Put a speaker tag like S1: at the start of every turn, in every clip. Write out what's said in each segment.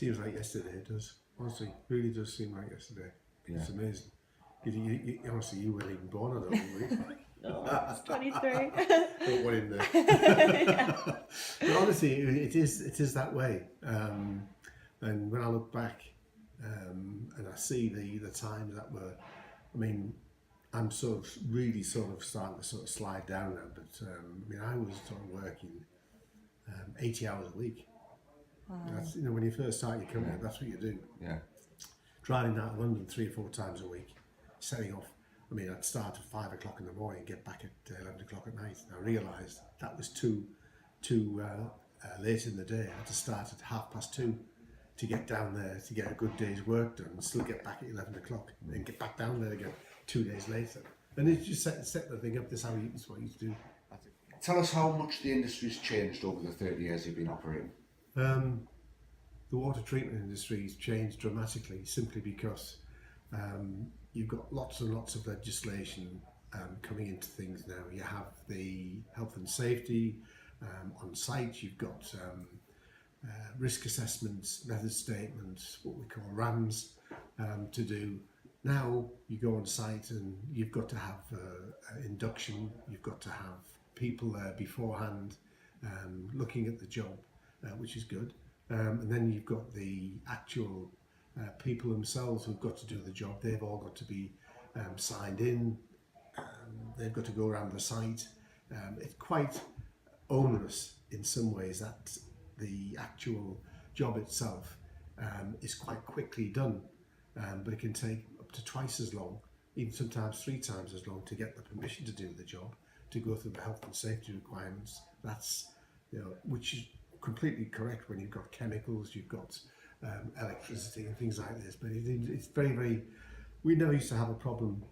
S1: Seems like yesterday, it does. Honestly, really does seem like yesterday.
S2: Yeah.
S1: It's amazing. Honestly, you weren't even born, I don't think, were you?
S3: No, it's 23.
S1: Put one in there.
S3: Yeah.
S1: But honestly, it is that way. And when I look back and I see the times that were, I mean, I'm really starting to slide down now. But I mean, I was working 80 hours a week.
S3: Wow.
S1: That's, when you first start your career, that's what you do.
S2: Yeah.
S1: Driving out of London 3 or 4 times a week, setting off. I mean, I'd start at 5 o'clock in the morning and get back at 11 o'clock at night. And I realised that was too late in the day. I had to start at 2:30 to get down there to get a good day's work done and still get back at 11 o'clock and then get back down there again 2 days later. And it just set the thing up. This is what you used to do.
S2: Tell us how much the industry's changed over the 30 years you've been operating.
S1: The water treatment industry has changed dramatically simply because you've got lots and lots of legislation coming into things now. You have the health and safety on site, you've got risk assessments, method statements, what we call RAMs to do. Now you go on site and you've got to have induction, you've got to have people there beforehand looking at the job, which is good. And then you've got the actual people themselves who've got to do the job. They've all got to be signed in. They've got to go around the site. It's quite onerous in some ways. That the actual job itself is quite quickly done, but it can take up to twice as long, even sometimes 3 times as long, to get the permission to do the job, to go through the health and safety requirements. That's which is completely correct when you've got chemicals, you've got electricity and things like this. But it's very, very. We never used to have a problem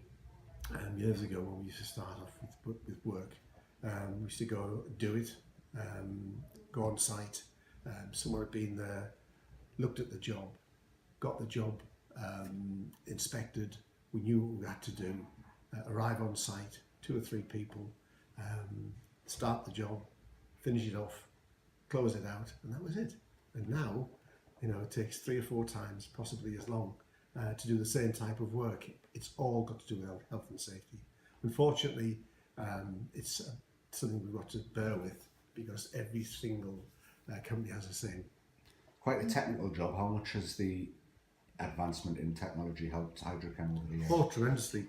S1: years ago when we used to start off with work. We used to go do it, go on site. Someone had been there, looked at the job, got the job inspected. We knew what we had to do. Arrive on site, 2 or 3 people, start the job, finish it off, close it out, and that was it. And now, it takes 3 or 4 times, possibly as long, to do the same type of work. It's all got to do with health and safety. Unfortunately, it's something we've got to bear with because every single company has the same.
S2: Quite a technical job. How much has the advancement in technology helped HydroChem over the years?
S1: Oh, tremendously.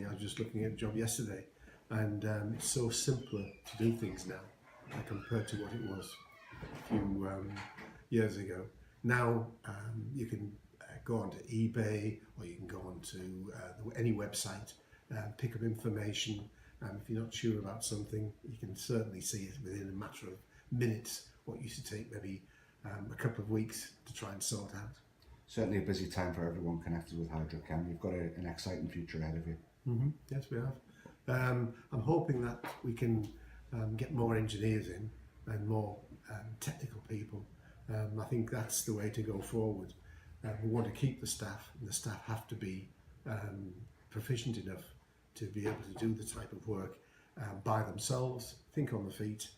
S1: I was just looking at a job yesterday, and it's so simpler to do things now compared to what it was a few years ago. Now you can go onto eBay or you can go onto any website, pick up information. If you're not sure about something, you can certainly see it within a matter of minutes, what used to take maybe a couple of weeks to try and sort out.
S2: Certainly a busy time for everyone connected with HydroChem. You've got an exciting future ahead of you.
S1: Mm-hmm. Yes, we have. I'm hoping that we can get more engineers in and more technical people. I think that's the way to go forward. We want to keep the staff, and the staff have to be proficient enough to be able to do the type of work by themselves, think on the feet.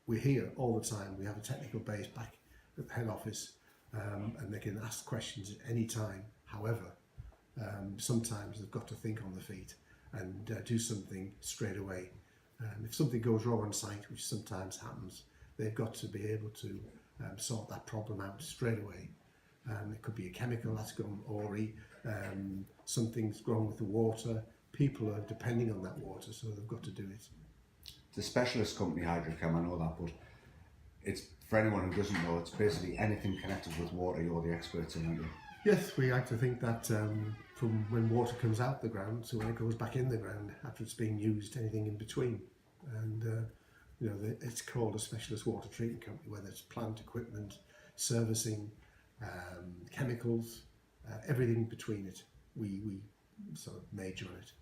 S1: We're here all the time. We have a technical base back at the head office, and they can ask questions at any time. However, sometimes they've got to think on the feet and do something straight away. If something goes wrong on site, which sometimes happens, they've got to be able to sort that problem out straight away. It could be a chemical that's gone awry, something's wrong with the water. People are depending on that water, so they've got to do it.
S2: It's a specialist company, HydroChem, I know that, but it's for anyone who doesn't know, it's basically anything connected with water, you're the experts in, aren't you?
S1: Yes, we like to think that from when water comes out the ground to when it goes back in the ground after it's being used, anything in between. And it's called a specialist water treatment company, whether it's plant equipment, servicing, chemicals, everything between it. We sort of major on it.